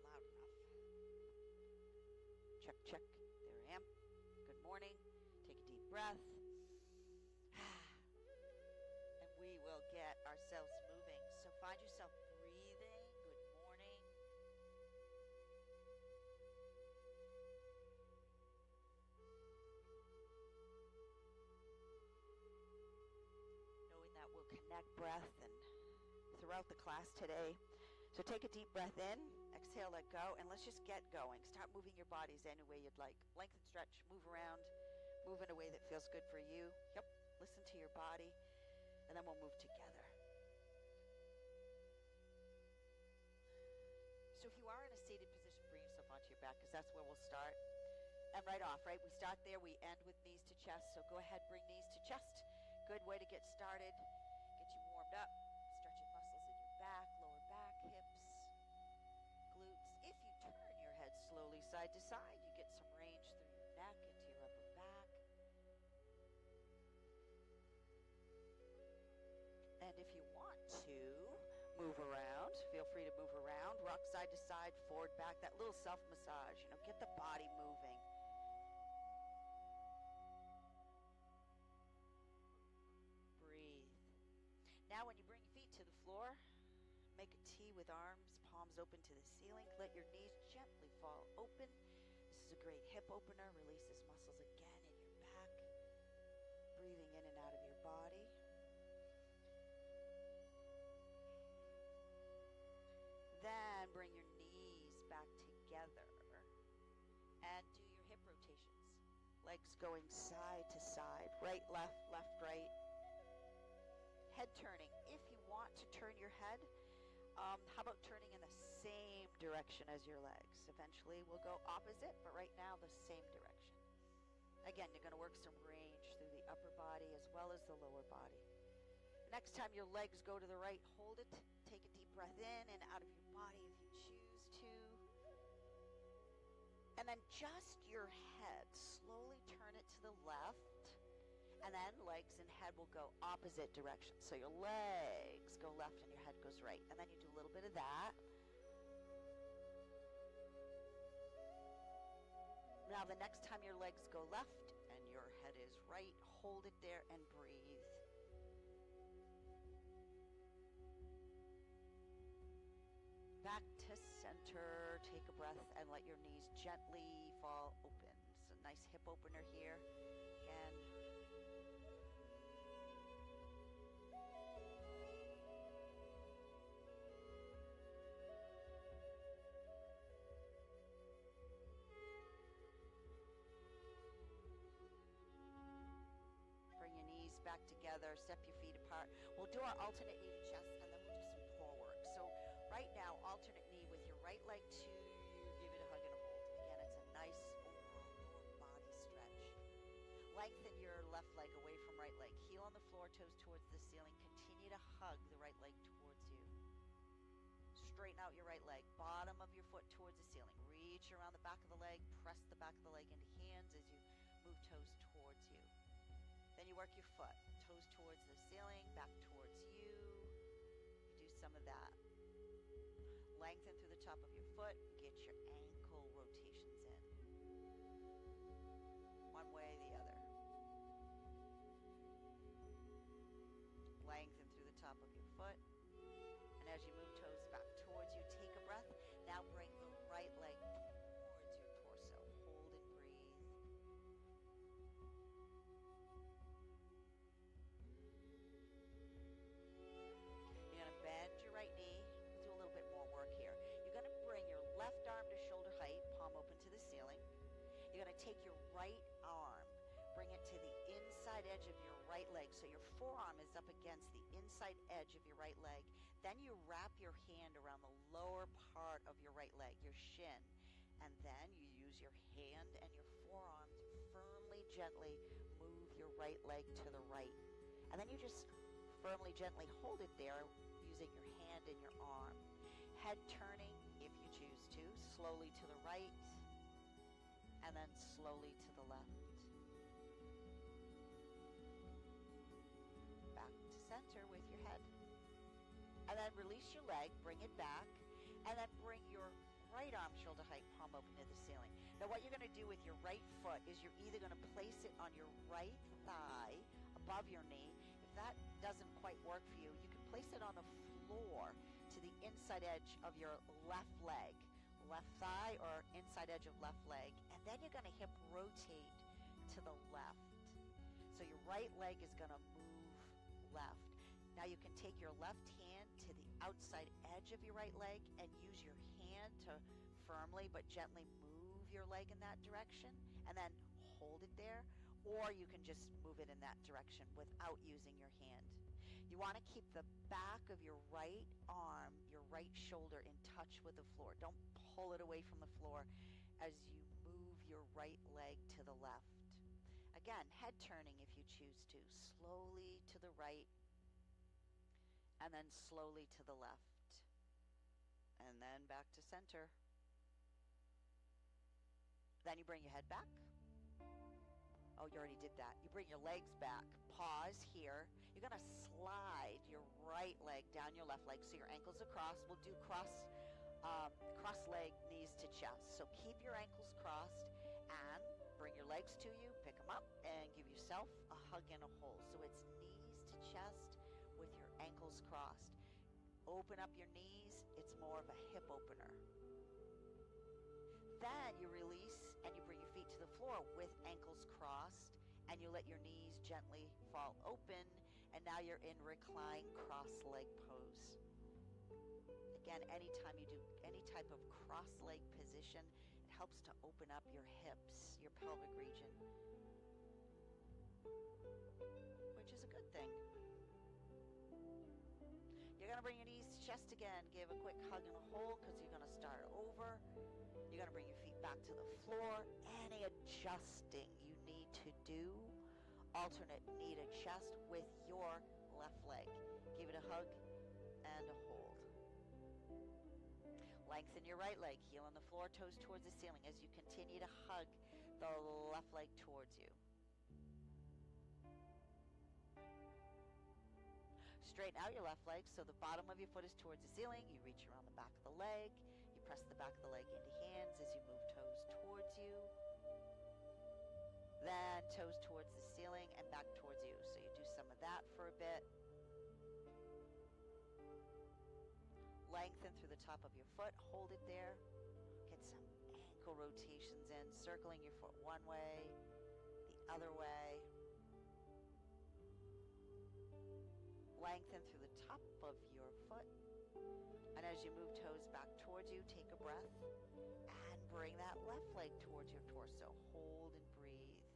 Loud enough. Check, check. There I am. Good morning. Take a deep breath. And we will get ourselves moving. So find yourself breathing. Good morning. Knowing that we'll connect breath and throughout the class today. So take a deep breath in, exhale, let go, and let's just get going. Start moving your bodies any way you'd like. Lengthen, stretch, move around, move in a way that feels good for you. Yep, listen to your body, and then we'll move together. So if you are in a seated position, bring yourself onto your back, because that's where we'll start. And right off, right? We start there, we end with knees to chest. So go ahead, bring knees to chest. Good way to get started. Get you warmed up. Stretching muscles in your back, lower back, hips, glutes. If you turn your head slowly side to side, you get some range through your neck into your upper back. And if you want to move around, feel free to move around. Rock side to side, forward, back. That little self-massage, get the body moving. Breathe. Now when you bring your feet to the floor, make a T with arms, palms open to the ceiling. Let your knees gently fall open. This is a great hip opener. Release these muscles again in your back. Breathing in and out of your body. Then bring your knees back together and do your hip rotations. Legs going side to side, right, left, right. Head turning. If you want to turn your head, how about turning in the same direction as your legs? Eventually we'll go opposite, but right now the same direction. Again, you're going to work some range through the upper body as well as the lower body. Next time your legs go to the right, hold it. Take a deep breath in and out of your body if you choose to. And then just your head. Slowly turn it to the left. And then legs and head will go opposite direction. So your legs go left and your head goes right. And then you do a little bit of that. Now the next time your legs go left and your head is right, hold it there and breathe. Back to center. Take a breath and let your knees gently fall open. It's a nice hip opener here. Again. Bring your knees back together. Step your feet apart. We'll do our alternate knee to chest and then we'll do some core work. So right now, alternate knee with your right leg to you. Give it a hug and a hold. Again, it's a nice overall lower body stretch. Lengthen your left leg away from right leg. Heel on the floor, toes towards the ceiling. Continue to hug the right leg towards you. Straighten out your right leg. Bottom of your foot towards the ceiling. Reach around the back of the leg. Press the back of the leg into hands as you move toes towards you. Then you work your foot. Toes towards the ceiling, back towards you. You do some of that. Lengthen through the top of your foot. Get your ankle rotations in. One way or the other. Lengthen through the top of your foot. And as you move toes back towards you, take a breath. Now bring the right leg towards your torso. Hold and breathe. You're going to bend your right knee. Do a little bit more work here. You're going to bring your left arm to shoulder height, palm open to the ceiling. edge of your right leg. So your forearm is up against the inside edge of your right leg. Then you wrap your hand around the lower part of your right leg, your shin. And then you use your hand and your forearm to firmly, gently move your right leg to the right. And then you just firmly, gently hold it there using your hand and your arm. Head turning, if you choose to, slowly to the right, and then slowly to the left. Back to center with your head. And then release your leg, bring it back, and then bring your right arm shoulder height, palm open to the ceiling. Now what you're going to do with your right foot is you're either going to place it on your right thigh above your knee. If that doesn't quite work for you, you can place it on the floor to the inside edge of your left leg, left thigh or inside edge of left leg, and then you're going to hip rotate to the left. So your right leg is going to move left. Now you can take your left hand to the outside edge of your right leg and use your hand to firmly but gently move your leg in that direction and then hold it there, or you can just move it in that direction without using your hand. You want to keep the back of your right arm, your right shoulder in touch with the floor. Don't pull it away from the floor as you move your right leg to the left. Again, head turning if you choose to, slowly to the right, and then slowly to the left, and then back to center. Then you bring your head back. Oh, you already did that. You bring your legs back. Pause here. You're going to slide your right leg down your left leg so your ankles are crossed. We'll do cross leg, knees to chest. So keep your ankles crossed and bring your legs to you, pick them up, and give yourself a hug and a hold. So it's knees to chest with your ankles crossed. Open up your knees. It's more of a hip opener. Then you release and you bring your feet to the floor with ankles crossed, and you let your knees gently fall open, and now you're in reclined cross-leg pose. Again, anytime you do any type of cross-leg position, it helps to open up your hips, your pelvic region, which is a good thing. You're going to bring your knees to chest again. Give a quick hug and a hold because you're going to start over. You're going to bring your feet back to the floor. Any adjusting you need to do, alternate knee to chest with your left leg. Give it a hug and a hold. Lengthen your right leg, heel on the floor, toes towards the ceiling as you continue to hug the left leg towards you. Straighten out your left leg so the bottom of your foot is towards the ceiling. You reach around the back of the leg. You press the back of the leg into hands as you move toes towards you. Then toes towards the ceiling and back towards you. So you do some of that for a bit. Lengthen through the top of your foot. Hold it there. Get some ankle rotations in, circling your foot one way, the other way. Lengthen through the top of your foot. And as you move toes back towards you, take a breath and bring that left leg towards your torso. Hold and breathe.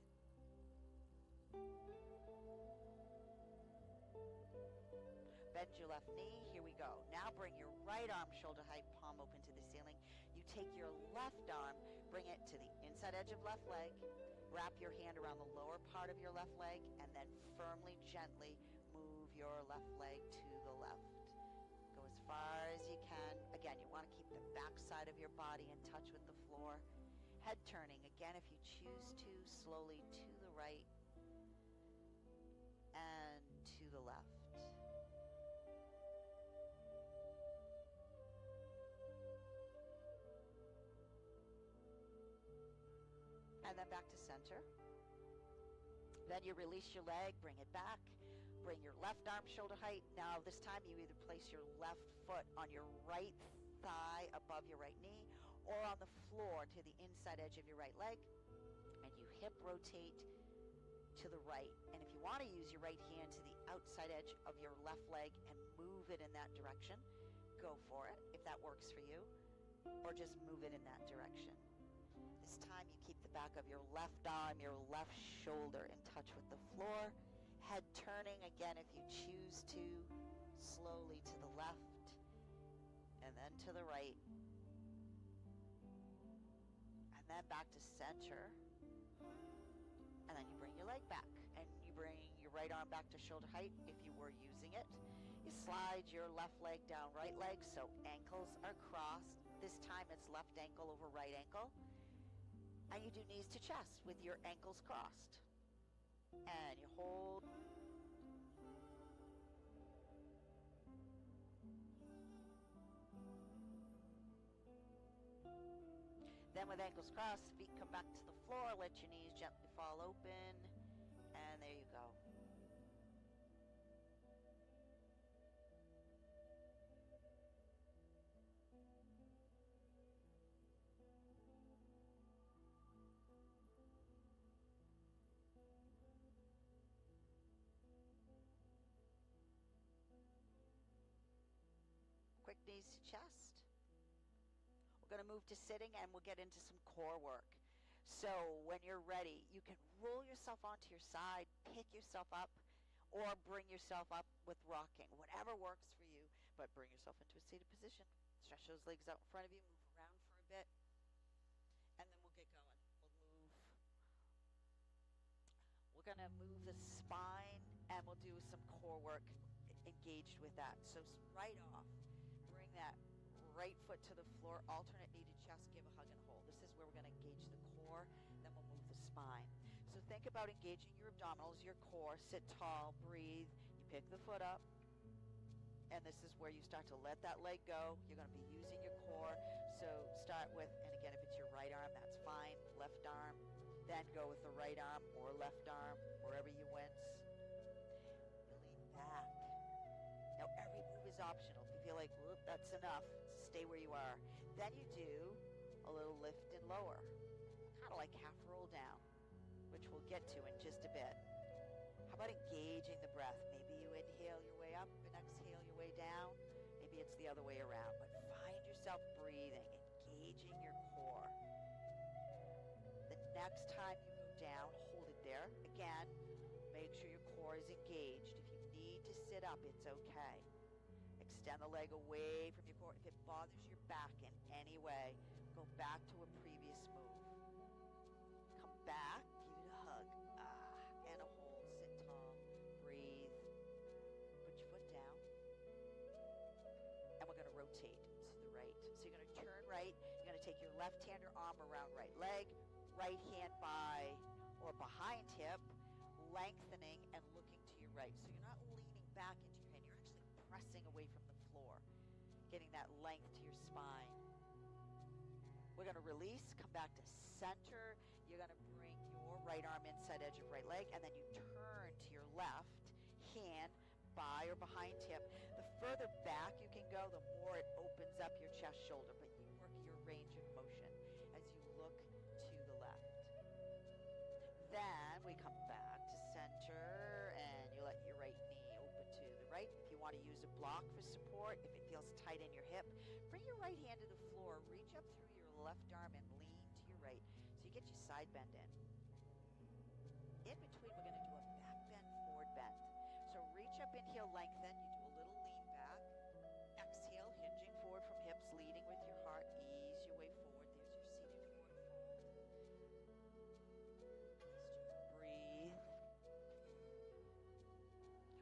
Bend your left knee. Here we go. Now bring your right arm shoulder height, palm open to the ceiling. You take your left arm, bring it to the inside edge of left leg. Wrap your hand around the lower part of your left leg and then firmly, gently move your left leg to the left. Go as far as you can. Again, you want to keep the back side of your body in touch with the floor. Head turning. Again, if you choose to, slowly to the right and to the left. And then back to center. Then you release your leg, bring it back. Bring your left arm shoulder height. Now this time you either place your left foot on your right thigh above your right knee or on the floor to the inside edge of your right leg, and you hip rotate to the right. And if you want to use your right hand to the outside edge of your left leg and move it in that direction, go for it if that works for you, or just move it in that direction. This time you keep the back of your left arm, your left shoulder in touch with the floor. Head turning again if you choose to, slowly to the left and then to the right. And then back to center. And then you bring your leg back and you bring your right arm back to shoulder height if you were using it. You slide your left leg down right leg so ankles are crossed. This time it's left ankle over right ankle. And you do knees to chest with your ankles crossed. And you hold. Then with ankles crossed, feet come back to the floor, let your knees gently fall open, and there you go. Quick knees to chest. We're going to move to sitting and we'll get into some core work. So when you're ready, you can roll yourself onto your side, pick yourself up, or bring yourself up with rocking. Whatever works for you, but bring yourself into a seated position. Stretch those legs out in front of you, move around for a bit, and then we'll get going. We're going to move the spine and we'll do some core work engaged with that. So right off, bring that right foot to the floor, alternate knee to chest, give a hug and a hold. This is where we're going to engage the core, then we'll move the spine. So think about engaging your abdominals, your core, sit tall, breathe, you pick the foot up, and this is where you start to let that leg go. You're going to be using your core, so start with, and again, if it's your right arm, that's fine, left arm, then go with the right arm or left arm, wherever you wince. Lean back. Now every move is optional. If you feel like, whoop, that's enough, stay where you are. Then you do a little lift and lower, kind of like half roll down, which we'll get to in just a bit. How about engaging the breath? Maybe you inhale your way up and exhale your way down. Maybe it's the other way around, but find yourself breathing, engaging your core. The next time you go down, hold it there. Again, make sure your core is engaged. If you need to sit up, it's okay. Extend the leg away from your core. If it bothers your back in any way, go back to a previous move. Come back, give it a hug, and a hold. Sit tall, breathe. Put your foot down. And we're going to rotate to the right. So you're going to turn right. You're going to take your left hand or arm around right leg, right hand by or behind hip, lengthening and looking to your right. So you're not leaning back into your hand. You're actually pressing away from the floor, getting that length to your spine. We're going to release, come back to center. You're going to bring your right arm inside edge of right leg, and then you turn to your left hand by or behind hip. The further back you can go, the more it opens up your chest shoulder, but you work your range of motion as you look to the left. Then we come back to center, and you let your right knee open to the right. If you want to use a block for support, if it feels tight in your hip, bring your right hand to the floor, reach up through your left arm and lean to your right. So you get your side bend in. In between, we're going to do a back bend, forward bend. So reach up, inhale, lengthen. You do a little lean back. Exhale, hinging forward from hips, leading with your heart. Ease your way forward. There's your seated forward fold. Let's just breathe.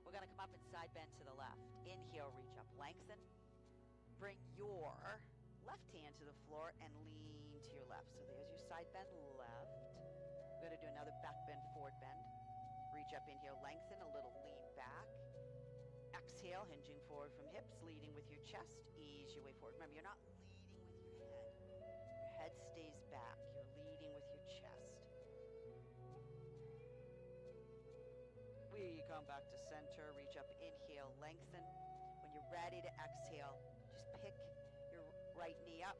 We're going to come up and side bend to the left. Inhale, reach up, lengthen. Bring your left hand to the floor and lean to your left. So there's your side bend left. We're going to do another back bend, forward bend. Reach up, inhale, lengthen, a little lean back. Exhale, hinging forward from hips, leading with your chest. Ease your way forward. Remember, you're not leading with your head. Your head stays back. You're leading with your chest. We come back to center. Reach up, inhale, lengthen. When you're ready to exhale, just pick your right knee up.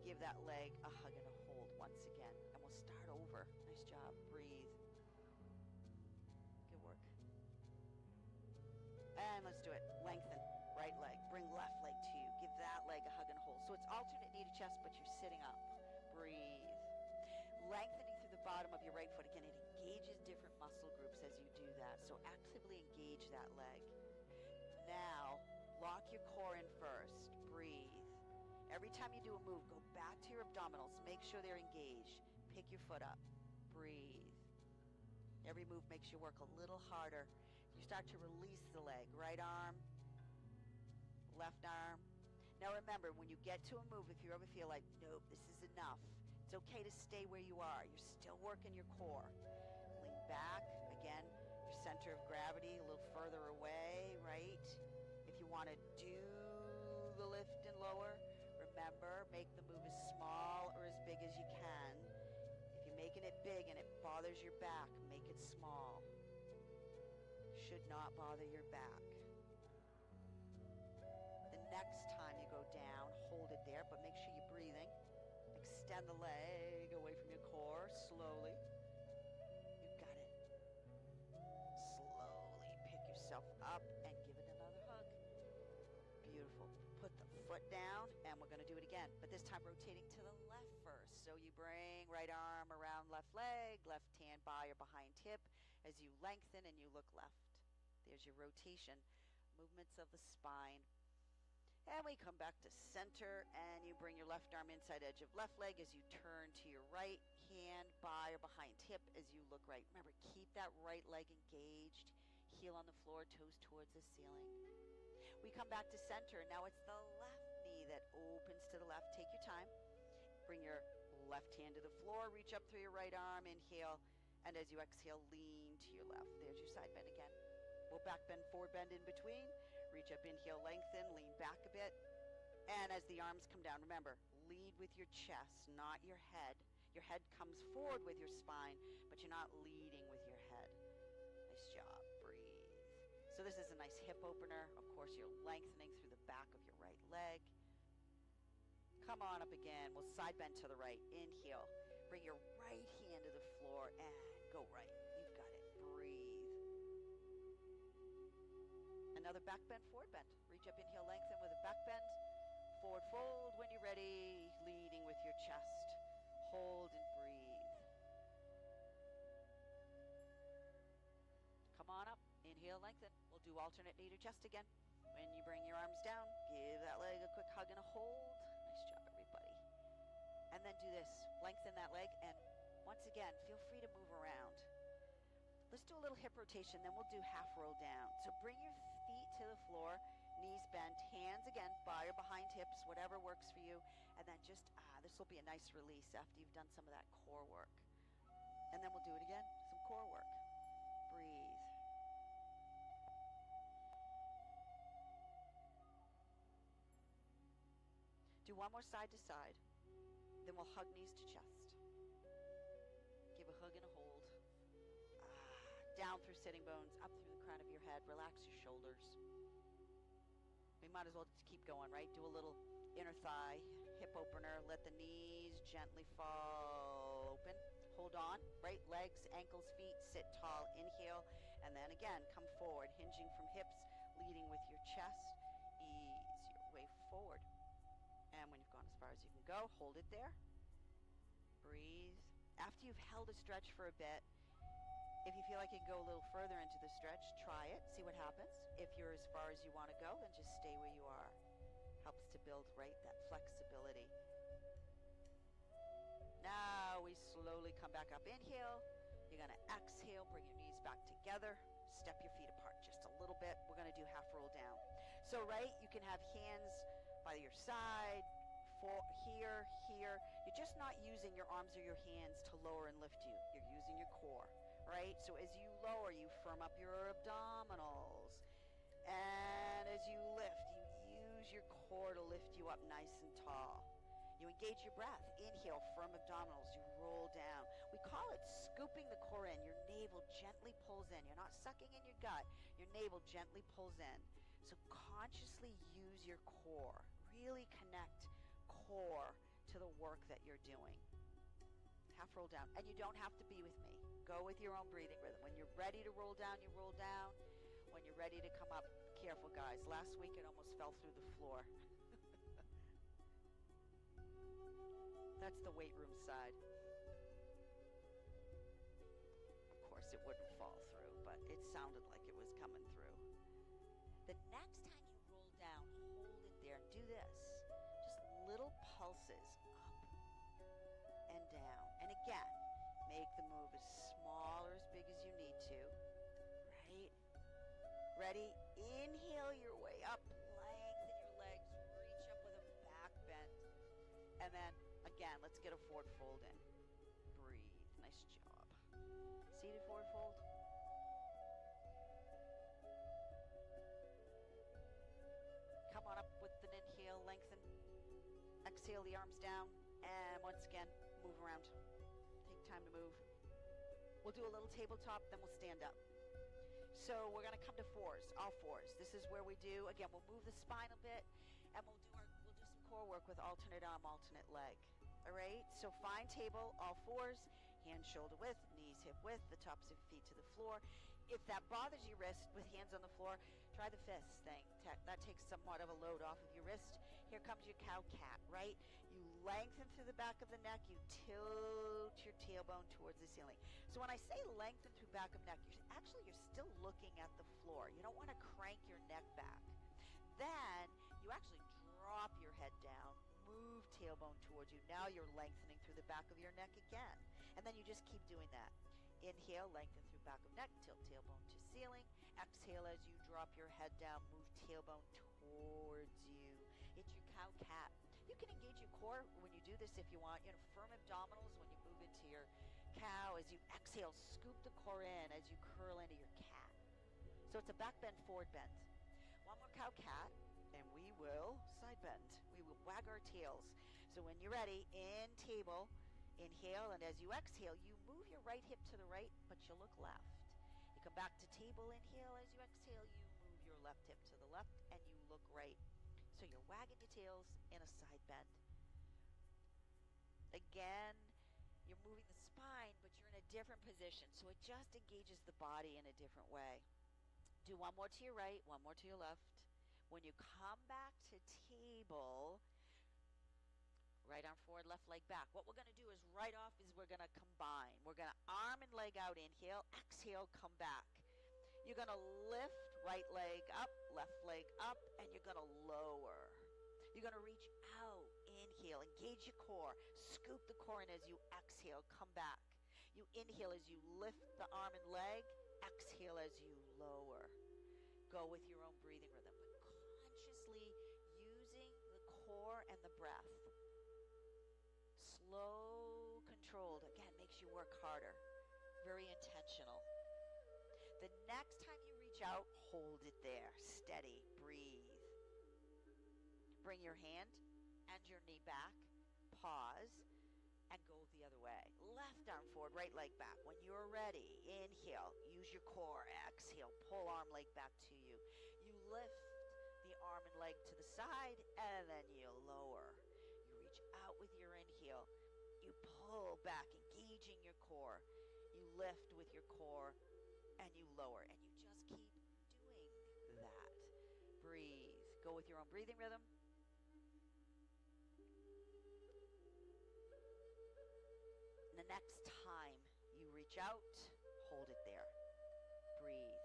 Give that leg a hug and a hold once again. And we'll start over. Nice job. Breathe. Good work. And let's do it. Lengthen. Right leg. Bring left leg to you. Give that leg a hug and a hold. So it's alternate knee to chest, but you're sitting up. Breathe. Lengthening through the bottom of your right foot. Again, it engages different muscle groups as you do that. So actively engage that leg. Now, lock your core in first. Breathe. Every time you do a move, go back to your abdominals. Make sure they're engaged. Pick your foot up. Breathe. Every move makes you work a little harder. You start to release the leg. Right arm, left arm. Now remember, when you get to a move, if you ever feel like, nope, this is enough, it's okay to stay where you are. You're still working your core. Lean back. Again, your center of gravity a little further away, right? If you want to do the lift and lower, remember, make the move as small or as big as you can. If you're making it big and it bothers your back, make it small. Should not bother your back. The next time you go down, hold it there, but make sure you're breathing. Extend the leg away from your core slowly. You got it. Slowly pick yourself up and give it another hug. Beautiful. Put the foot down, and we're going to do it again, but this time rotating to the left first. So you bring right arm around left leg, left hand by or behind hip as you lengthen and you look left. There's your rotation. Movements of the spine. And we come back to center, and you bring your left arm inside edge of left leg as you turn to your right hand by or behind hip as you look right. Remember, keep that right leg engaged. Heel on the floor, toes towards the ceiling. We come back to center. Now it's the left knee that opens to the left. Take your time. Bring your left hand to the floor. Reach up through your right arm. Inhale. And as you exhale, lean to your left. There's your side bend again. We'll back bend, forward bend in between. Reach up, inhale, lengthen, lean back a bit. And as the arms come down, remember, lead with your chest, not your head. Your head comes forward with your spine, but you're not leading with your head. Nice job. Breathe. So this is a nice hip opener. Of course, you're lengthening through the back of your right leg. Come on up again. We'll side bend to the right. Inhale. Bring your right hand to the floor and go right. You've got it. Breathe. Another back bend, forward bend. Reach up, inhale, lengthen with a back bend. Forward fold when you're ready, leading with your chest. Hold and breathe. Come on up, inhale, lengthen. We'll do alternate knee to chest again. When you bring your arms down, give that leg a quick hug and a hold. Nice job, everybody. And then do this. Lengthen that leg, and once again, feel free to move around. Let's do a little hip rotation, then we'll do half roll down. So bring your feet to the floor, knees bent, hands again by or behind hips, whatever works for you. And then just, this will be a nice release after you've done some of that core work. And then we'll do it again, some core work. Breathe. Do one more side to side. Then we'll hug knees to chest. Give a hug and a hold. Down through sitting bones, up through the crown of your head. Relax your shoulders. We might as well just keep going, right? Do a little inner thigh, hip opener. Let the knees gently fall open. Hold on, right? Legs, ankles, feet, sit tall. Inhale, and then again, come forward, hinging from hips, leading with your chest. Ease your way forward. And when you've gone as far as you can go, hold it there. Breathe. After you've held a stretch for a bit, if you feel like you can go a little further into the stretch, try it, see what happens. If you're as far as you want to go, then just stay where you are. Helps to build, right, that flexibility. Now we slowly come back up. Inhale. You're going to exhale, bring your knees back together. Step your feet apart just a little bit. We're going to do half roll down. So, right, you can have hands by your side, here. You're just not using your arms or your hands to lower and lift you. You're using your core. Right? So as you lower, you firm up your abdominals. And as you lift, you use your core to lift you up nice and tall. You engage your breath. Inhale, firm abdominals. You roll down. We call it scooping the core in. Your navel gently pulls in. You're not sucking in your gut. Your navel gently pulls in. So consciously use your core. Really connect core to the work that you're doing. Half roll down. And you don't have to be with me. Go with your own breathing rhythm. When you're ready to roll down, you roll down. When you're ready to come up, careful, guys. Last week it almost fell through the floor. That's the weight room side. Of course it wouldn't fall. The next time you roll down, hold it there and do this. Just little pulses up and down. And again, make the move as small or as big as you need to. Right? Ready? Inhale your way up. Lengthen your legs. Reach up with a back bend. And then, again, let's get a forward fold in. Breathe. Nice job. Seated forward fold. Come on up with an inhale, lengthen. Exhale the arms down. And once again, move around. Take time to move. We'll do a little tabletop, then we'll stand up. So we're going to come to fours, all fours. This is where we do, again, we'll move the spine a bit, and we'll do some core work with alternate arm, alternate leg. All right, so find table, all fours, hands shoulder width, knees hip width, the tops of your feet to the floor. If that bothers your wrist with hands on the floor, try the fist thing. That takes somewhat of a load off of your wrist. Here comes your cow cat, right? You lengthen through the back of the neck, you tilt your tailbone towards the ceiling. So when I say lengthen through back of neck, you're still looking at the floor. You don't want to crank your neck back. Then you actually drop your head down, move tailbone towards you. Now you're lengthening through the back of your neck again. And then you just keep doing that. Inhale, lengthen through back of neck, tilt tailbone to ceiling. Exhale as you drop your head down, move tailbone towards you. It's your cow cat. You can engage your core when you do this if you want. Firm abdominals when you move into your cow. As you exhale, scoop the core in as you curl into your cat. So it's a back bend, forward bend. One more cow cat, and we will side bend. We will wag our tails. So when you're ready, in table, inhale, and as you exhale, you move your right hip to the right, but you look left. You come back to table, inhale, as you exhale, you move your left hip to the left, and you look right. So you're wagging your tails in a side bend. Again, you're moving the spine, but you're in a different position, so it just engages the body in a different way. Do one more to your right, one more to your left. When you come back to table, right arm forward, left leg back. What we're going to do is right off is we're going to combine. We're going to arm and leg out, inhale, exhale, come back. You're going to lift, right leg up, left leg up, and you're going to lower. You're going to reach out, inhale, engage your core, scoop the core in as you exhale, come back. You inhale as you lift the arm and leg, exhale as you lower. Go with your own breathing rhythm, but consciously using the core and the breath. Slow, controlled, again, makes you work harder. Very intentional. The next time you reach out, hold it there. Steady. Breathe. Bring your hand and your knee back. Pause. And go the other way. Left arm forward, right leg back. When you're ready, inhale. Use your core. Exhale. Pull arm, leg back to you. You lift the arm and leg to the side, and then you lower. You reach out with your inhale. You pull back, engaging your core. You lift with your core. And you lower, and you just keep doing that. Breathe. Go with your own breathing rhythm. And the next time you reach out, hold it there. Breathe.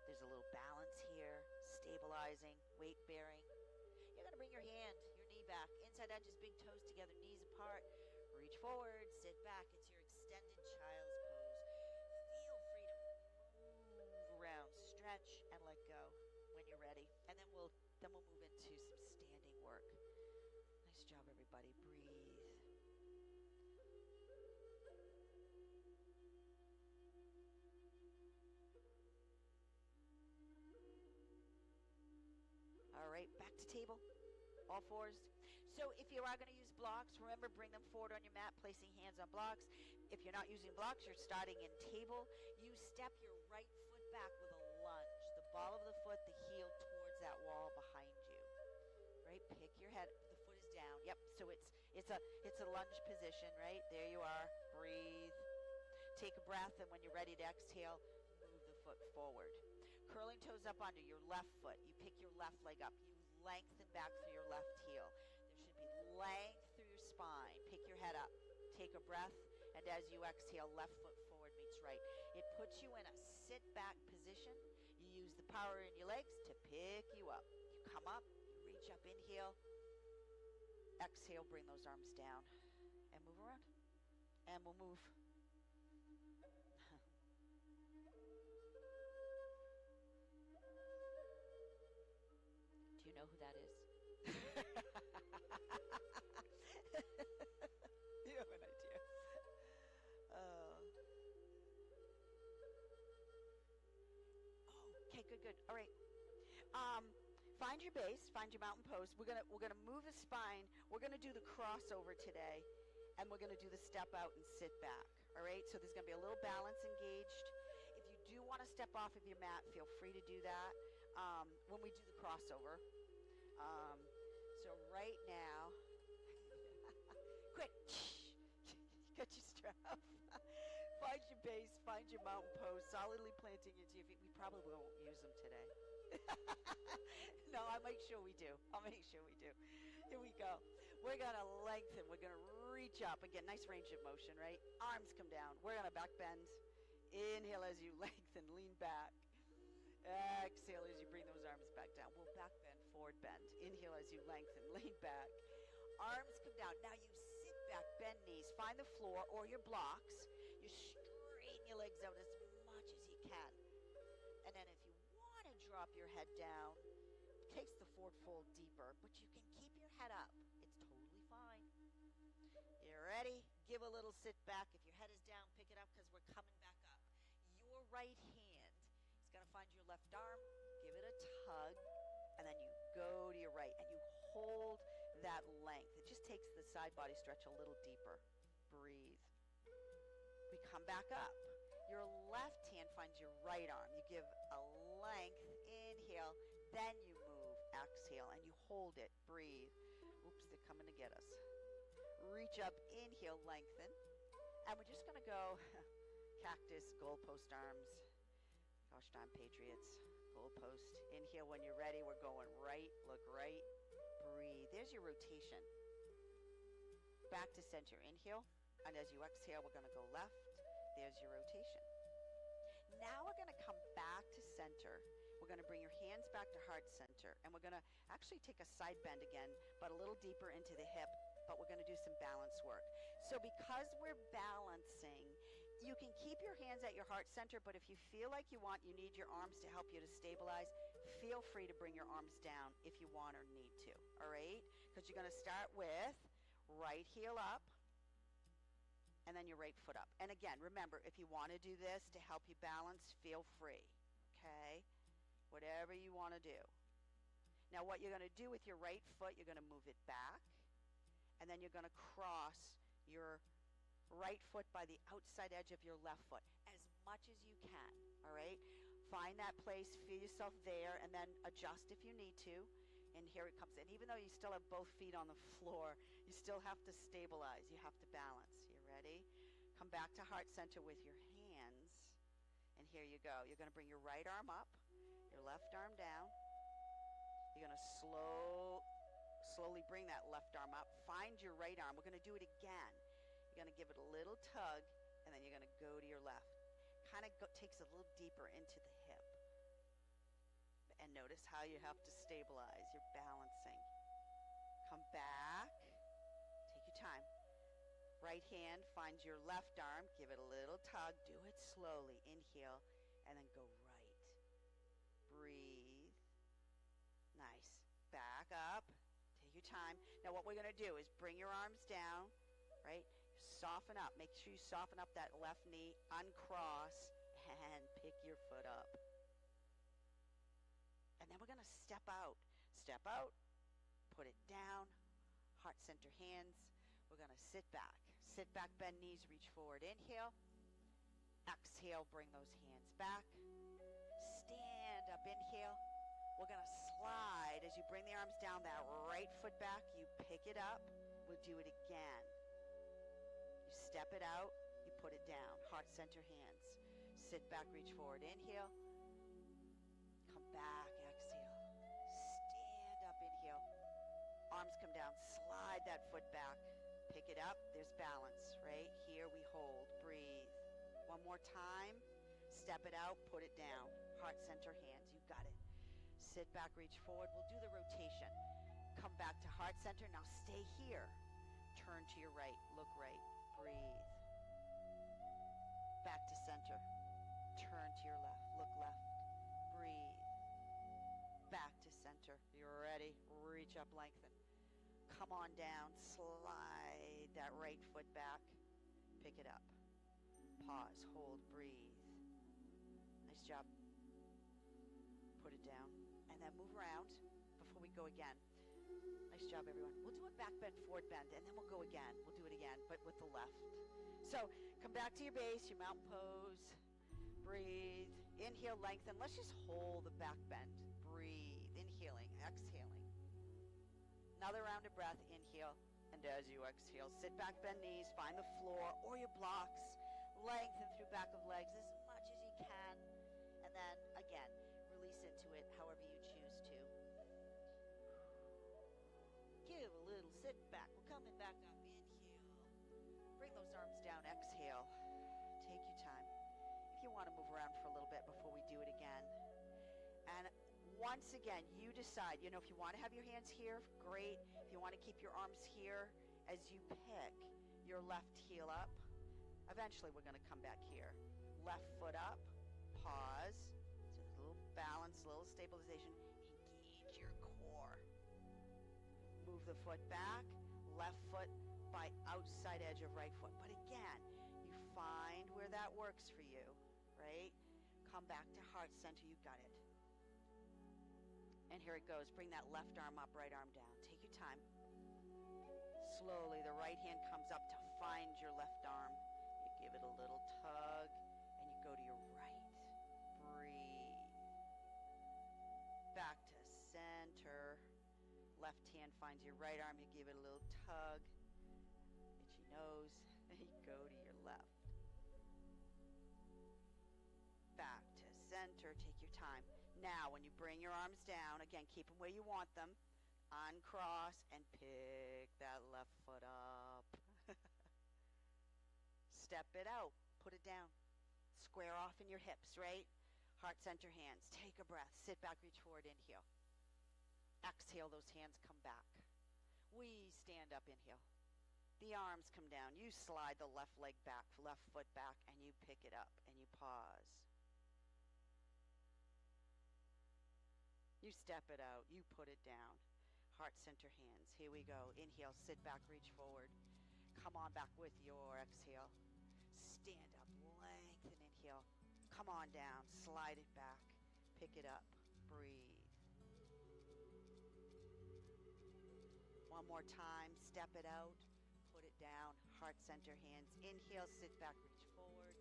There's a little balance here, stabilizing, weight bearing. You're going to bring your hand, your knee back, inside edges, big toes together, knees apart. Reach forward, sit back. It's your extended child's pose. Around, stretch, and let go when you're ready. And then we'll move into some standing work. Nice job, everybody. Breathe. All right, back to table. All fours. So if you are going to use blocks, remember, bring them forward on your mat, placing hands on blocks. If you're not using blocks, you're starting in table. You step your right foot back with a lunge. The ball of the foot, the heel towards that wall behind you. Right? Pick your head. The foot is down. Yep. So it's a lunge position, right? There you are. Breathe. Take a breath, and when you're ready to exhale, move the foot forward. Curling toes up onto your left foot. You pick your left leg up. You lengthen back through your left heel. There should be length through your spine. Pick your head up. Take a breath, and as you exhale, left foot forward meets right. It puts you in a sit back position. use the power in your legs to pick you up. You come up, you reach up, inhale, exhale, bring those arms down, and move around. And we'll move. Do you know who that is? You have an idea. Okay, good. All right. Find your base, find your mountain pose. We're gonna move the spine. We're gonna do the crossover today, and we're gonna do the step out and sit back. All right. So there's gonna be a little balance engaged. If you do want to step off of your mat, feel free to do that when we do the crossover. So right now, quick, get your strap. Find your base, find your mountain pose, solidly planting into your feet. We probably won't use them today. No, I'll make sure we do. Here we go. We're going to lengthen. We're going to reach up. Again, nice range of motion, right? Arms come down. We're going to back bend. Inhale as you lengthen, lean back. Exhale as you bring those arms back down. We'll back bend, forward bend. Inhale as you lengthen, lean back. Arms come down. Now you sit back, bend knees. Find the floor or your blocks. You straighten your legs out as much as you can. And then if you want to drop your head down, it takes the forward fold deeper, but you can keep your head up. It's totally fine. You ready? Give a little sit back. If your head is down, pick it up because we're coming back up. Your right hand is going to find your left arm. Give it a tug, and then you go to your right, and you hold that length. It just takes the side body stretch a little deeper. Breathe. We come back up. Your left hand finds your right arm. You give a length, inhale, then you move, exhale, and you hold it. Breathe. Oops, they're coming to get us. Reach up, inhale, lengthen. And we're just going to go cactus, goalpost arms. Gosh darn Patriots. Goalpost. Inhale when you're ready. We're going right. Look right. Breathe. There's your rotation. Back to center. Inhale. And as you exhale, we're going to go left. There's your rotation. Now we're going to come back to center. We're going to bring your hands back to heart center. And we're going to actually take a side bend again, but a little deeper into the hip. But we're going to do some balance work. So because we're balancing, you can keep your hands at your heart center, but if you feel like you need your arms to help you to stabilize, feel free to bring your arms down if you want or need to, all right? Because you're going to start with right heel up, and then your right foot up. And again, remember, if you want to do this to help you balance, feel free, okay? Whatever you want to do. Now what you're going to do with your right foot, you're going to move it back, and then you're going to cross your right foot by the outside edge of your left foot as much as you can, all right? Find that place, feel yourself there, and then adjust if you need to. And here it comes. And even though you still have both feet on the floor, you still have to stabilize. You have to balance. You ready? Come back to heart center with your hands. And here you go. You're going to bring your right arm up, your left arm down. You're going to slowly bring that left arm up. Find your right arm. We're going to do it again. You're going to give it a little tug, and then you're going to go to your left. Kind of takes a little deeper into the hip. And notice how you have to stabilize. You're balancing. Come back. Take your time. Right hand finds your left arm. Give it a little tug. Do it slowly. Inhale, and then go right. Breathe. Nice. Back up. Take your time. Now what we're going to do is bring your arms down, right? Soften up. Make sure you soften up that left knee. Uncross and pick your foot up. And then we're going to step out. Step out. Put it down. Heart center hands. We're going to sit back. Sit back, bend knees, reach forward. Inhale. Exhale, bring those hands back. Stand up. Inhale. We're going to slide as you bring the arms down, that right foot back. You pick it up. We'll do it again. You step it out. You put it down. Heart center hands. Sit back, reach forward. Inhale. Come back. Exhale. Stand up. Inhale. Arms come down. Slide that foot back. Pick it up. There's balance. Right here we hold. Breathe. One more time. Step it out. Put it down. Heart center hands. got it. Sit back, reach forward. We'll do the rotation. Come back to heart center. Now stay here. Turn to your right. Look right. Breathe. Back to center. Turn to your left. Look left. Breathe. Back to center. You're ready. Reach up, lengthen. Come on down. Slide that right foot back. Pick it up. Pause. Hold. Breathe. Nice job. Put it down. And then move around before we go again. Nice job, everyone. We'll do a back bend, forward bend, and then we'll go again. We'll do it again, but with the left. So come back to your base, your mountain pose. Breathe. Inhale, lengthen. Let's just hold the back bend. Breathe. Inhaling, exhaling. Another round of breath. Inhale. And as you exhale, sit back, bend knees, find the floor or your blocks. Lengthen through back of legs as much as you can. And then, again, release into it however you choose to. Give a little sit back. We're coming back up. Inhale. Bring those arms down. Exhale. Take your time. If you want to move around for a little bit before we do it again. And once again, you decide, if you want to have your hands here, great. If you want to keep your arms here, as you pick your left heel up, eventually we're going to come back here. Left foot up, pause. So a little balance, a little stabilization. Engage your core. Move the foot back, left foot by outside edge of right foot. But again, you find where that works for you, right? Come back to heart center, you got it. And here it goes. Bring that left arm up, right arm down. Take your time. Slowly, the right hand comes up to find your left arm. You give it a little tug, and you go to your right. Breathe. Back to center. Left hand finds your right arm. You give it a little tug. Itchy nose. And you go to your left. Back to center. Take your time. Now, when you bring your arms down, again, keep them where you want them. Uncross and pick that left foot up. Step it out. Put it down. Square off in your hips, right? Heart center hands. Take a breath. Sit back, reach forward, inhale. Exhale, those hands come back. We stand up, inhale. The arms come down. You slide the left leg back, left foot back, and you pick it up, and you pause. You step it out. You put it down. Heart center hands. Here we go. Inhale, sit back, reach forward. Come on back with your exhale. Stand up, lengthen, inhale. Come on down, slide it back. Pick it up, breathe. One more time, step it out. Put it down, heart center hands. Inhale, sit back, reach forward.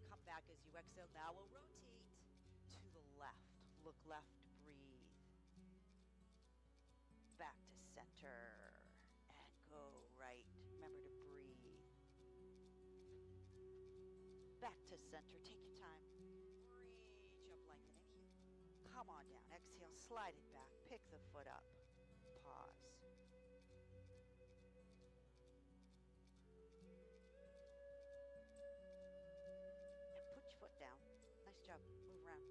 Come back as you exhale. Now we'll rotate to the left. Look left. Back to center and go right. Remember to breathe. Back to center. Take your time. Reach up, lengthen, inhale. Come on down. Exhale. Slide it back. Pick the foot up. Pause. And put your foot down. Nice job. Move around.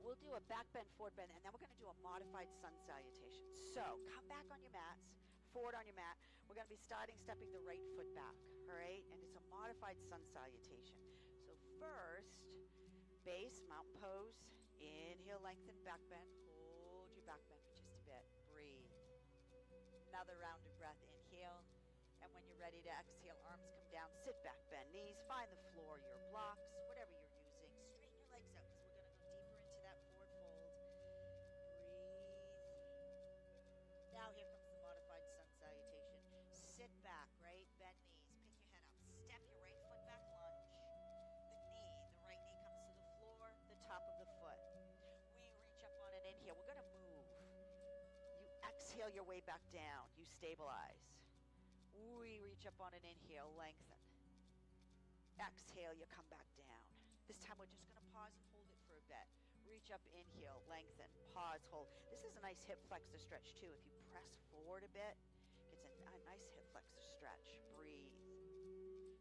We'll do a back bend, forward bend, and then we're going to do a modified sun salutation. So come back on your mats, forward on your mat. We're going to be stepping the right foot back, all right? And it's a modified sun salutation. So first, base, mountain pose. Inhale, lengthen, back bend. Hold your back bend for just a bit. Breathe. Another round of breath. Inhale. And when you're ready to exhale, arms come down. Sit back, bend knees. Find the floor, your blocks, whatever you're using. Straighten your legs out. Now here comes the modified sun salutation. Sit back, right? Bend knees. Pick your head up. Step your right foot back, lunge. The right knee comes to the floor, the top of the foot. We reach up on an inhale. We're going to move. You exhale your way back down. You stabilize. We reach up on an inhale, lengthen. Exhale, you come back down. This time we're just going to pause and hold it for a bit. Reach up, inhale, lengthen, pause, hold. This is a nice hip flexor stretch too. If you press forward a bit, it's a nice hip flexor stretch. Breathe.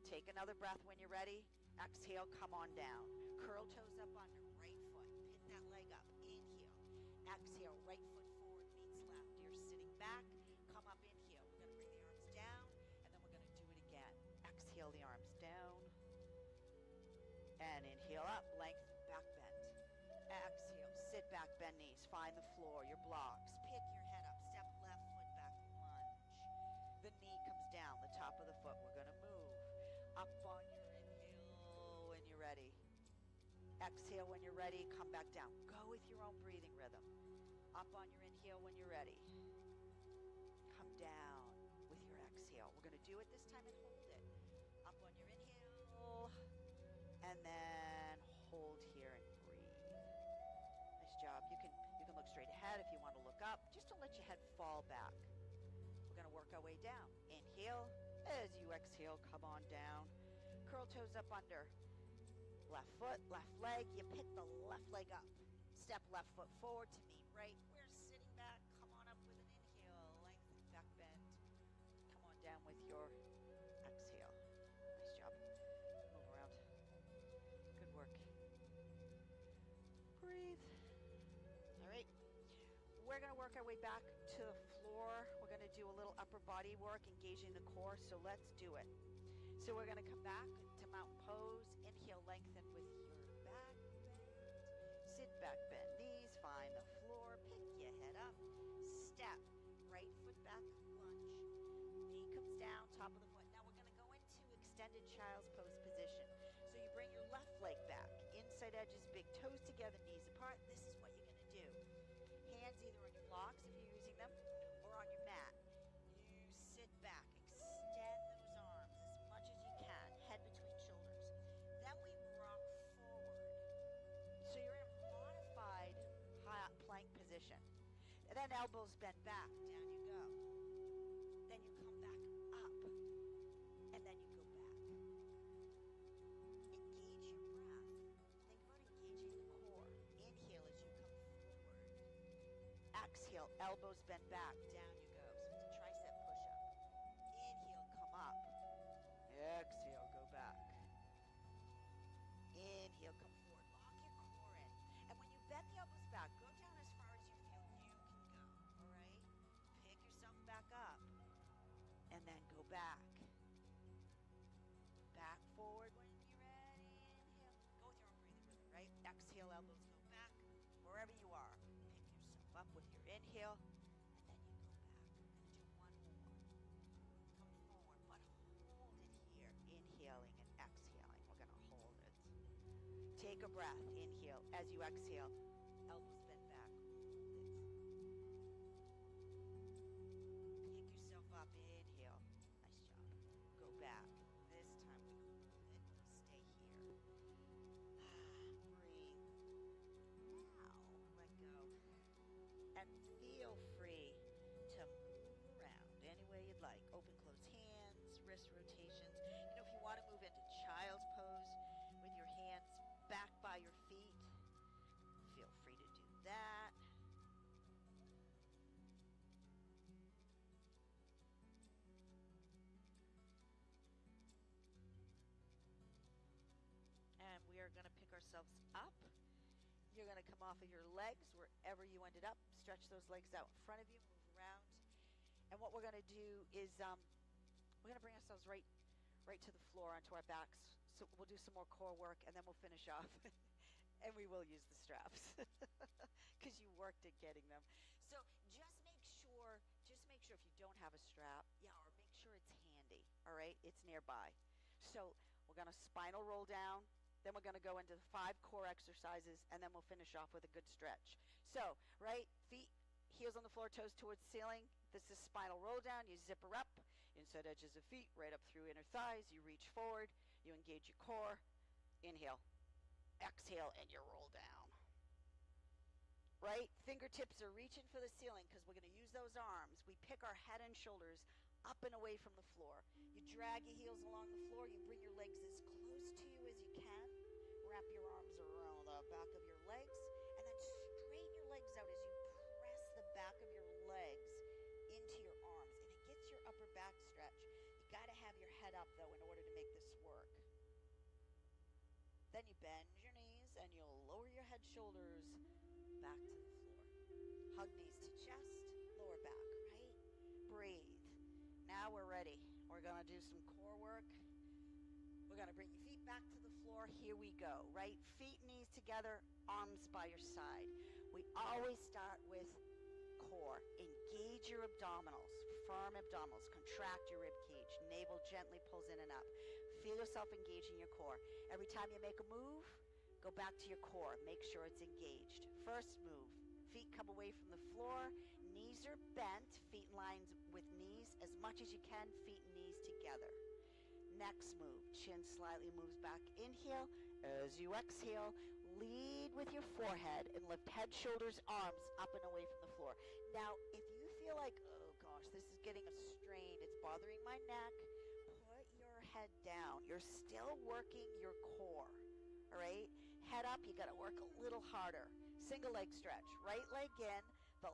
Take another breath when you're ready. Exhale, come on down. Curl toes up on your right Exhale, right foot forward meets left. You're sitting back, come up, inhale. We're going to bring the arms down, and then we're going to do it again. Exhale the arms down, and inhale up, lengthen, back bend. Exhale, sit back, bend knees, find the floor, your blocks. Pick your head up, step left foot back, lunge. The knee comes down, the top of the foot. We're going to move up on your inhale when you're ready. Exhale when you're ready, come back down. Go with your own breathing rhythm. Up on your inhale when you're ready. Come down with your exhale. We're going to do it this time and hold it. Up on your inhale, and then hold here and breathe. Nice job. You can look straight ahead if you want to look up. Just don't let your head fall back. We're going to work our way down. Inhale. As you exhale, come on down. Curl toes up under. Left foot, left leg. You pick the left leg up. Step left foot forward to meet right. We're sitting back. Come on up with an inhale. Lengthen, back bend. Come on down with your exhale. Nice job. Move around. Good work. Breathe. All right. We're going to work our way back to the floor. We're going to do a little upper body work, engaging the core. So let's do it. So we're going to come back to mountain pose. Inhale, lengthen with your back bend. Sit back, bend knees, find the floor, pick your head up, step, right foot back, lunge. Knee comes down, top of the foot. Now we're going to go into extended child's pose position. So you bring your left leg back, inside edges, big toes together, knees apart. This is what you're going to do. Hands either on your blocks if you're using them, or on your mat. You sit back, extend those arms as much as you can, head between shoulders. Then we rock forward. So you're in a modified high plank position. And then elbows bend back, down you go. Then you come back up, and then you go back. Engage your breath. Think about engaging the core. Inhale as you come forward. Exhale, elbows bend back, down you go. So it's a tricep push-up. Inhale, come up. Exhale, go back. Inhale, come forward. Lock your core in. And when you bend the elbows back, go down as far as you feel you can go. All right? Pick yourself back up. And then go back. Back forward when you're ready. Inhale. Go with your own breathing rhythm, right? Exhale, elbows go back. Wherever you are, pick yourself up with your inhale. And then you go back. We're going to do one more. Come forward, but hold it here. Inhaling and exhaling. We're going to hold it. Take a breath. Inhale. As you exhale, elbows bend back. Hold it. Pick yourself up. Inhale. Nice job. Go back. This time we hold it. Stay here. Breathe. Now, let go. And feel free to move around any way you'd like. Open, close hands, wrist rotations. You know, if you want to move into child's pose with your hands back by your feet, feel free to do that. And we are going to pick ourselves up. You're going to come off of your legs wherever you ended up. Stretch those legs out in front of you. Move around. And what we're going to do is we're going to bring ourselves right to the floor, onto our backs. So we'll do some more core work, and then we'll finish off. And we will use the straps because you worked at getting them. So just make sure if you don't have a strap, or make sure it's handy, all right? It's nearby. So we're going to spinal roll down. Then we're going to go into 5 core exercises, and then we'll finish off with a good stretch. So, right, feet, heels on the floor, toes towards ceiling. This is spinal roll down. You zip her up, inside edges of feet, right up through inner thighs. You reach forward. You engage your core. Inhale. Exhale, and you roll down. Right? Fingertips are reaching for the ceiling because we're going to use those arms. We pick our head and shoulders up and away from the floor. You drag your heels along the floor. You bring your legs as close to you as you can. Wrap your arms around the back of your legs. And then straighten your legs out as you press the back of your legs into your arms. And it gets your upper back stretch. You got to have your head up, though, in order to make this work. Then you bend your knees and you'll lower your head, shoulders back to the floor. Hug knees to chest, lower back, right? Breathe. Now we're ready. We're going to do some core work. We're going to bring your feet back to the floor. Here we go, right? Feet, knees together, arms by your side. We always start with core. Engage your abdominals, firm abdominals. Contract your rib cage. Navel gently pulls in and up. Feel yourself engaging your core. Every time you make a move, go back to your core. Make sure it's engaged. First move. Feet come away from the floor. Knees are bent. Feet in line with knees as much as you can. Feet and knees together. Next move. Chin slightly moves back. Inhale. As you exhale, lead with your forehead and lift head, shoulders, arms up and away from the floor. Now, if you feel like, oh gosh, this is getting a strain, it's bothering my neck, put your head down. You're still working your core, all right? Head up, you got to work a little harder. Single leg stretch. Right leg in, the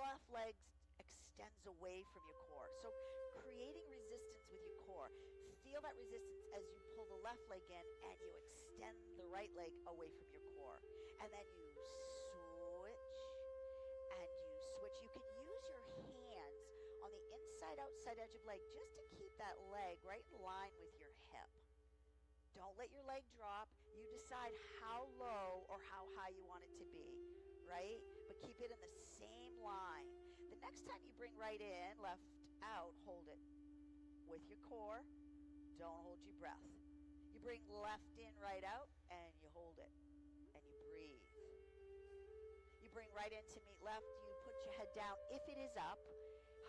left leg extends away from your core. So creating resistance with your core. Feel that resistance as you pull the left leg in and you extend the right leg away from your core. And then you switch and you switch. You can use your hands on the inside outside edge of leg just to keep that leg right in line with your hip. Don't let your leg drop. You decide how low or how high you want it to be, right? But keep it in the same line. The next time you bring right in, left out, hold it with your core. Don't hold your breath. You bring left in, right out, and you hold it, and you breathe. You bring right in to meet left. You put your head down. If it is up,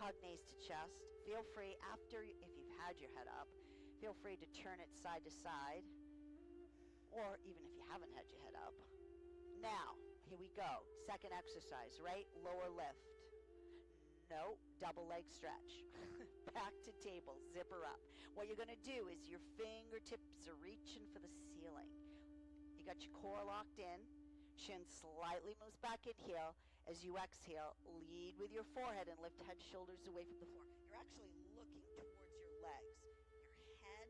hug knees to chest. Feel free after, if you've had your head up, feel free to turn it side to side, or even if you haven't had your head up. Now, here we go. Second exercise, right? Lower lift. No, double leg stretch. Back to table, zipper up. What you're going to do is your fingertips are reaching for the ceiling. You got your core locked in. Chin slightly moves back, inhale. As you exhale, lead with your forehead and lift head, shoulders away from the floor. You're actually looking towards your legs. Your head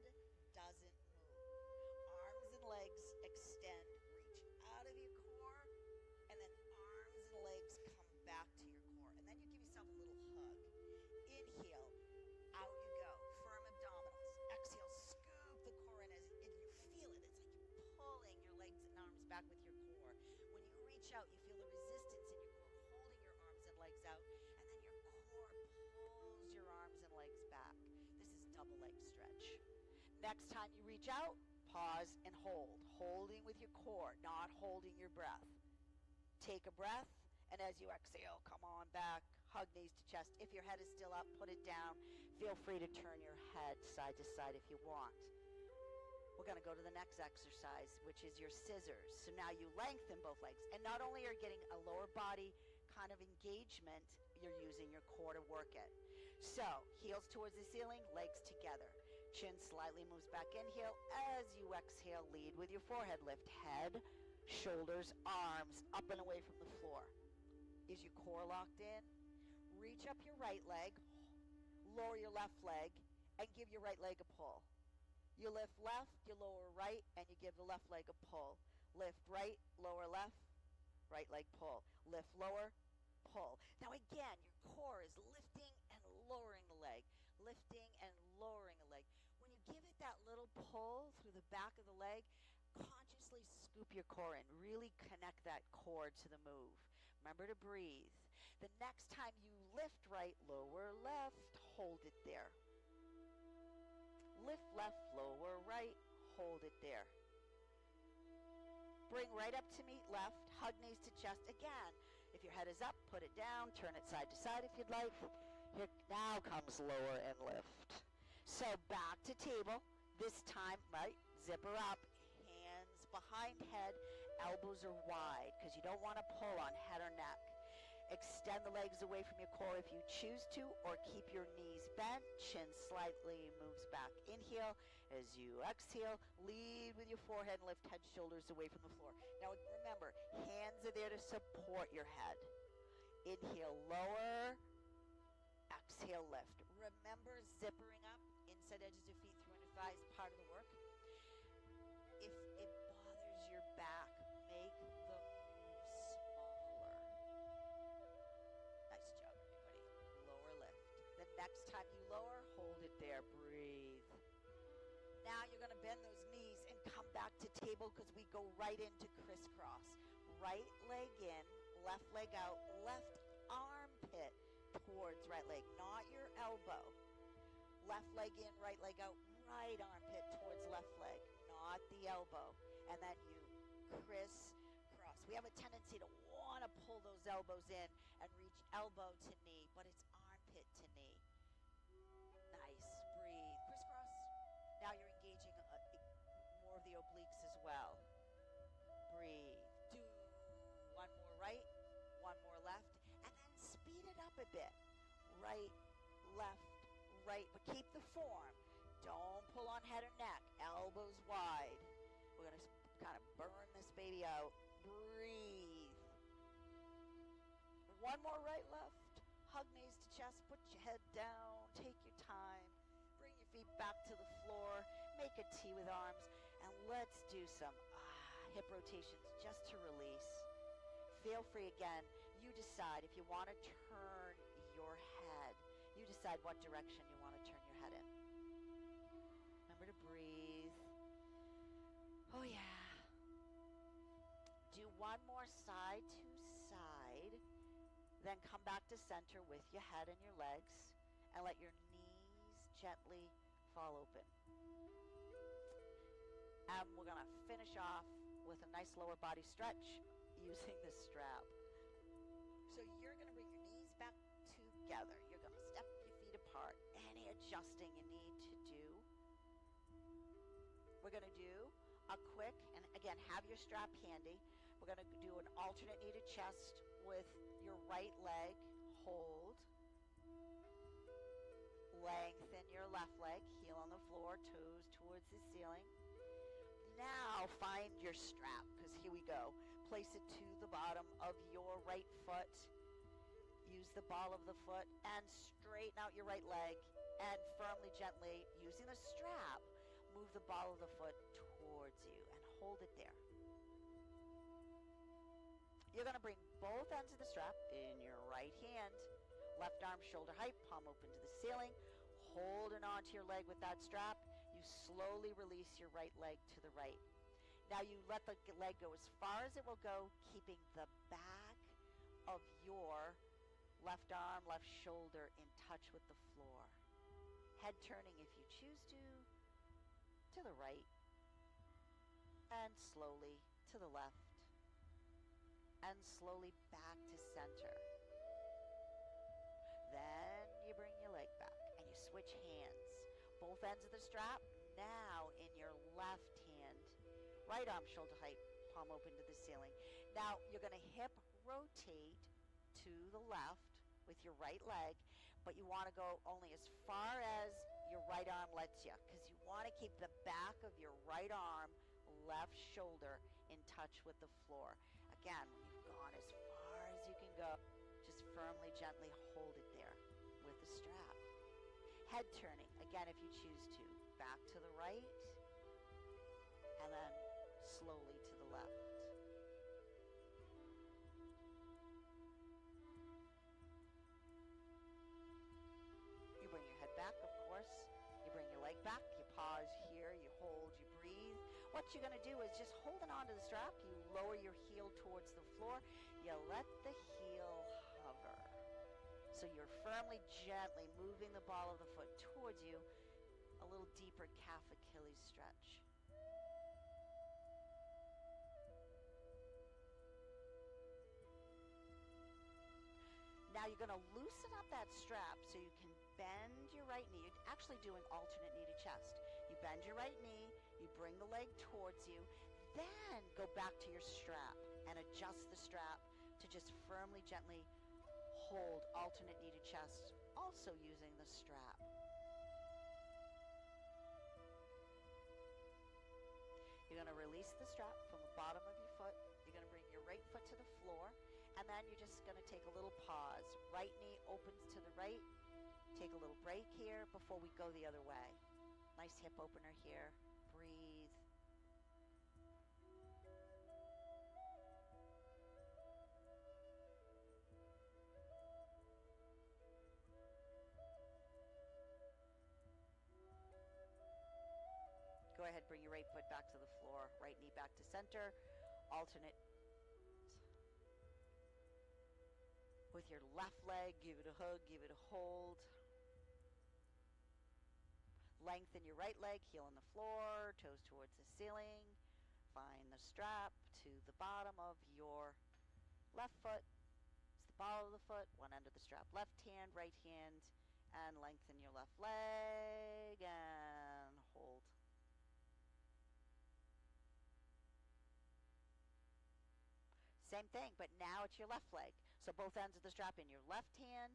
doesn't move. Arms and legs extend. Reach out of your core, and then arms and legs come back to your core. And then you give yourself a little hug. Inhale, out you go. Firm abdominals. Exhale, scoop the core in as and you feel it. It's like you're pulling your legs and arms back with your core. When you reach out, you feel the resistance in your core, holding your arms and legs out, and then your core pulls your arms and legs back. This is double leg stretch. Next time you reach out, pause and hold. Holding with your core, not holding your breath. Take a breath, and as you exhale, come on back. Hug knees to chest. If your head is still up, put it down. Feel free to turn your head side to side if you want. We're going to go to the next exercise, which is your scissors. So now you lengthen both legs. And not only are you getting a lower body kind of engagement, you're using your core to work it. So heels towards the ceiling, legs together. Chin slightly moves back. Inhale. As you exhale, lead with your forehead. Lift head, shoulders, arms up and away from the floor. Is your core locked in? Reach up your right leg, lower your left leg, and give your right leg a pull. You lift left, you lower right, and you give the left leg a pull. Lift right, lower left, right leg pull. Lift lower, pull. Now again, your core is lifting and lowering the leg, lifting and lowering the leg. When you give it that little pull through the back of the leg, consciously scoop your core in. Really connect that core to the move. Remember to breathe. The next time you lift right, lower left, hold it there. Lift left, lower right, hold it there. Bring right up to meet left, hug knees to chest. Again, if your head is up, put it down, turn it side to side if you'd like. Here now comes lower and lift. So back to table. This time, right, zipper up, hands behind head, elbows are wide because you don't want to pull on head or neck. Extend the legs away from your core if you choose to, or keep your knees bent. Chin slightly moves back. Inhale. As you exhale, lead with your forehead and lift head, shoulders away from the floor. Now remember, hands are there to support your head. Inhale, lower. Exhale, lift. Remember, zippering up, inside edges of feet, through inner thighs, part of the work. If it bothers your back, make the move smaller. there. Breathe. Now you're going to bend those knees and come back to table because we go right into crisscross. Right leg in, left leg out, left armpit towards right leg, not your elbow. Left leg in, right leg out, right armpit towards left leg, not the elbow. And then you crisscross. We have a tendency to want to pull those elbows in and reach elbow to knee, but it's armpit to knee. Nice. Breathe. Crisscross. Now you're engaging more of the obliques as well. Breathe. Do one more right, one more left, and then speed it up a bit. Right, left, right, but keep the form. Don't pull on head or neck. Elbows wide. We're going to kind of burn this baby out. Breathe. One more right, left. Hug knees to chest. Put your head down. Take your time. Bring your feet back to the floor. Make a T with arms. And let's do some hip rotations just to release. Feel free again. You decide if you want to turn your head. You decide what direction you want to turn your head in. Remember to breathe. Oh yeah. Do one more side to side. Then come back to center with your head and your legs. And let your knees gently fall open. And we're going to finish off with a nice lower body stretch using the strap. So you're going to bring your knees back together. You're going to step your feet apart. Any adjusting you need to do. We're going to do a quick, and again, have your strap handy. We're going to do an alternate knee to chest with your right leg. Hold. Lengthen your left leg. Heel on the floor, toes towards the ceiling. Now find your strap, because here we go. Place it to the bottom of your right foot. Use the ball of the foot and straighten out your right leg. And firmly, gently, using the strap, move the ball of the foot towards you and hold it there. You're going to bring both ends of the strap in your right hand. Left arm shoulder height, palm open to the ceiling. Holding onto your leg with that strap. You slowly release your right leg to the right. Now you let the leg go as far as it will go, keeping the back of your left arm, left shoulder in touch with the floor. Head turning if you choose to the right, and slowly to the left, and slowly back to center. Then you bring your leg back, and you switch hands. Both ends of the strap, now in your left hand. Right arm shoulder height, palm open to the ceiling. Now you're going to hip rotate to the left with your right leg, but you want to go only as far as your right arm lets you, because you want to keep the back of your right arm, left shoulder in touch with the floor. Again, when you've gone as far as you can go, just firmly, gently hold it there with the strap. Head turning, again if you choose to, back to the right, and then slowly to the left. You bring your head back, of course. You bring your leg back. You pause here. You hold. You breathe. What you're going to do is just holding onto the strap. You lower your heel towards the floor. You let the heel hover. So you're firmly, gently moving the ball of the foot towards you. A little deeper calf Achilles stretch. Now you're going to loosen up that strap so you can bend your right knee. You're actually doing alternate knee to chest. You bend your right knee, you bring the leg towards you, then go back to your strap and adjust the strap to just firmly, gently hold alternate knee to chest, also using the strap. You're going to release the strap from the bottom of your foot. You're going to bring your right foot to the floor. And then you're just going to take a little pause. Right knee opens to the right. Take a little break here before we go the other way. Nice hip opener here. Breathe. bring your right foot back to the floor, right knee back to center. Alternate with your left leg. Give it a hug, give it a hold. Lengthen your right leg, heel on the floor, toes towards the ceiling. Find the strap to the bottom of your left foot. It's the ball of the foot, one end of the strap. Left hand, right hand, and lengthen your left leg and hold. Same thing, but now it's your left leg. So both ends of the strap in your left hand,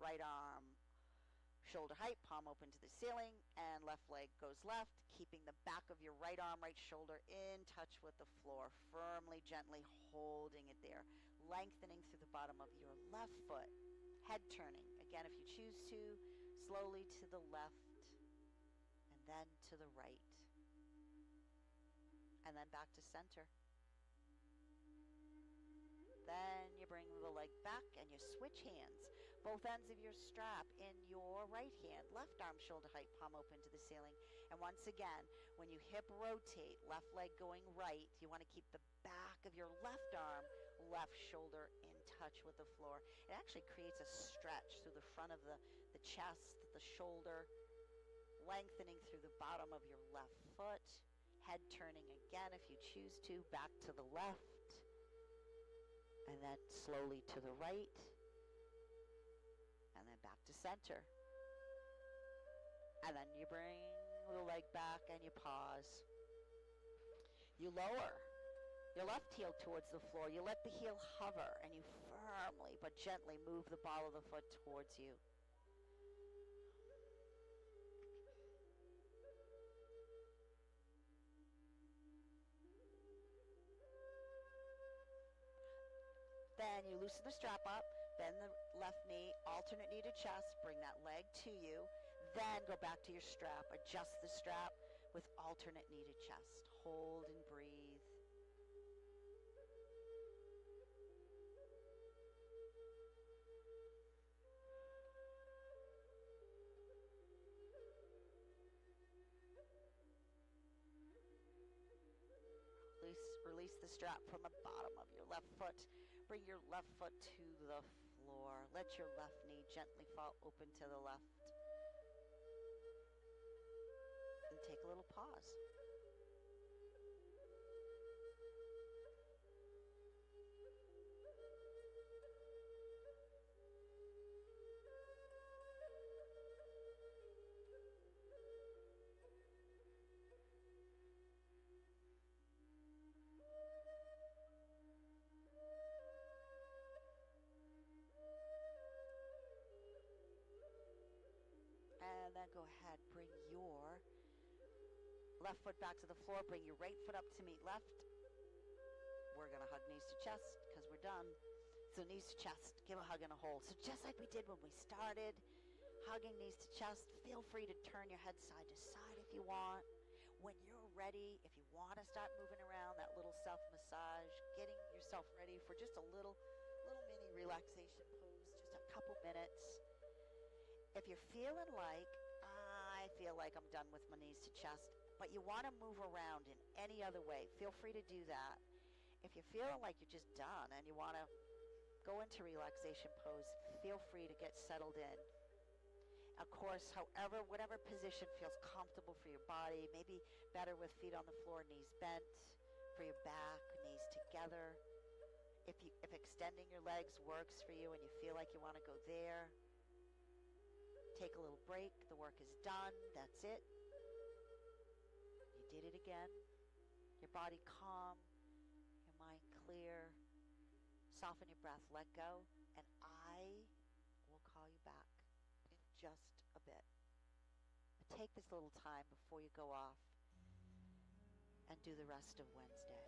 right arm shoulder height, palm open to the ceiling, and left leg goes left, keeping the back of your right arm, right shoulder in touch with the floor, firmly, gently holding it there, lengthening through the bottom of your left foot, head turning. Again, if you choose to, slowly to the left, and then to the right, and then back to center. Then you bring the leg back and you switch hands. Both ends of your strap in your right hand, left arm shoulder height, palm open to the ceiling. And once again, when you hip rotate, left leg going right, you want to keep the back of your left arm, left shoulder in touch with the floor. It actually creates a stretch through the front of the chest, the shoulder, lengthening through the bottom of your left foot. Head turning again if you choose to, back to the left. And then slowly to the right, and then back to center. And then you bring the leg back and you pause. You lower your left heel towards the floor. You let the heel hover, and you firmly but gently move the ball of the foot towards you. Then you loosen the strap up, bend the left knee, alternate knee to chest, bring that leg to you, then go back to your strap, adjust the strap with alternate knee to chest. Hold and breathe. Release the strap from the bottom of your left foot. Bring your left foot to the floor. Let your left knee gently fall open to the left. And take a little pause. And then go ahead, bring your left foot back to the floor. Bring your right foot up to meet left. We're going to hug knees to chest because we're done. So knees to chest, give a hug and a hold. So just like we did when we started, hugging knees to chest, feel free to turn your head side to side if you want. When you're ready, if you want to start moving around, that little self-massage, getting yourself ready for just a little mini relaxation pose, just a couple minutes. If you're feeling like, I feel like I'm done with my knees to chest, but you want to move around in any other way, feel free to do that. If you're feeling like you're just done and you want to go into relaxation pose, feel free to get settled in. Of course, whatever position feels comfortable for your body, maybe better with feet on the floor, knees bent, for your back, knees together. If extending your legs works for you and you feel like you want to go there, take a little break. The work is done. That's it. You did it again. Your body calm, your mind clear. Soften your breath, let go, and I will call you back in just a bit. But take this little time before you go off and do the rest of Wednesday.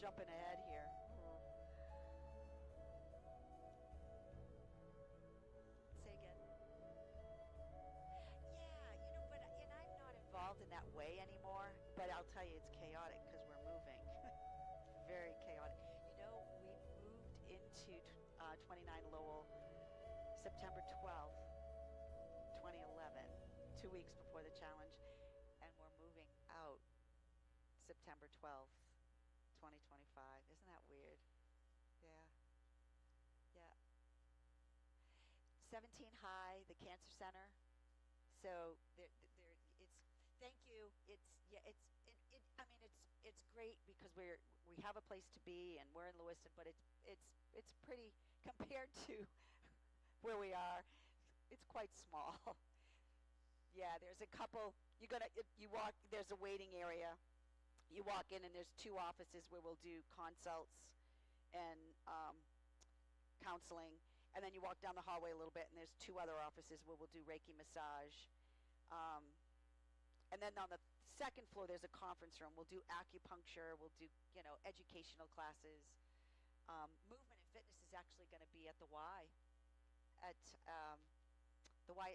jumping ahead here. Say again. Yeah, but and I'm not involved in that way anymore. But I'll tell you, it's chaotic because we're moving. Very chaotic. We moved into 29 Lowell September 12th, 2011, 2 weeks before the challenge, and we're moving out September 12th, 2025. Isn't that weird? Yeah. Yeah. 17 High, the Cancer Center. So it's thank you. I mean it's great because we have a place to be and we're in Lewiston, but it's pretty compared to where we are. It's quite small. Yeah, there's a couple. You walk. There's a waiting area. You walk in and there's 2 offices where we'll do consults and counseling, and then you walk down the hallway a little bit and there's 2 other offices where we'll do Reiki massage. And then on the 2nd floor there's a conference room. We'll do acupuncture. We'll do educational classes. Movement and fitness is actually going to be at the Y, at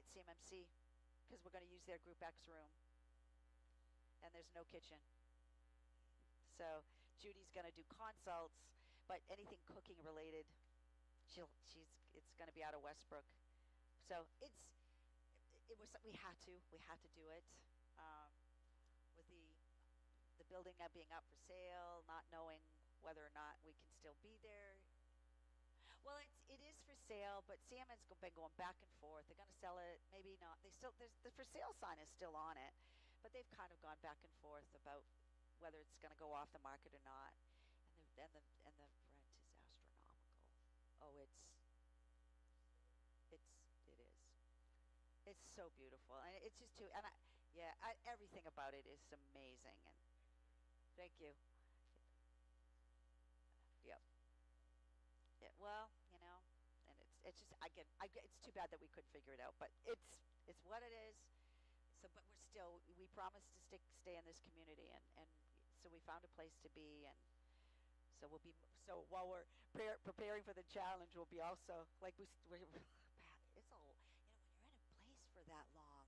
CMMC, because we're going to use their Group X room, and there's no kitchen. So Judy's going to do consults, but anything cooking related, it's going to be out of Westbrook. So we had to do it with the building being up for sale, not knowing whether or not we can still be there. Well, it is for sale, but CMN's been going back and forth. They're going to sell it, maybe not. The for sale sign is still on it, but they've kind of gone back and forth about whether it's going to go off the market or not. And the rent is astronomical. Oh, it is. It's so beautiful, and it's just too. And everything about it is amazing. And thank you. Yep. Well, and it's just it's too bad that we couldn't figure it out, but it's what it is. So, but we promised to stay in this community, and so we found a place to be, and so while we're preparing for the challenge, we'll be also like we're it's all when you're in a place for that long,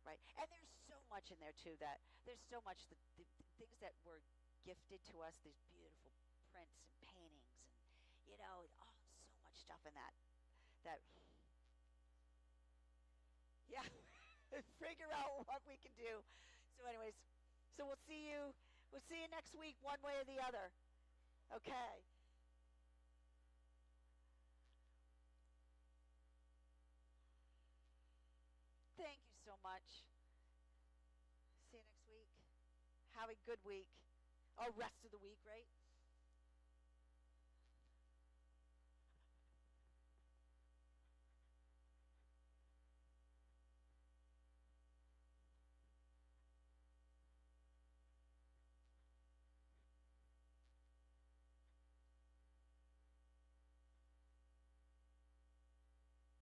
right? And there's so much in there too that there's so much the things that were gifted to us, these beautiful prints and paintings, and so much stuff in that yeah. Figure out what we can do. So anyways, we'll see you next week, one way or the other. Okay. Thank you so much. See you next week. Have a good week. Or rest of the week, right?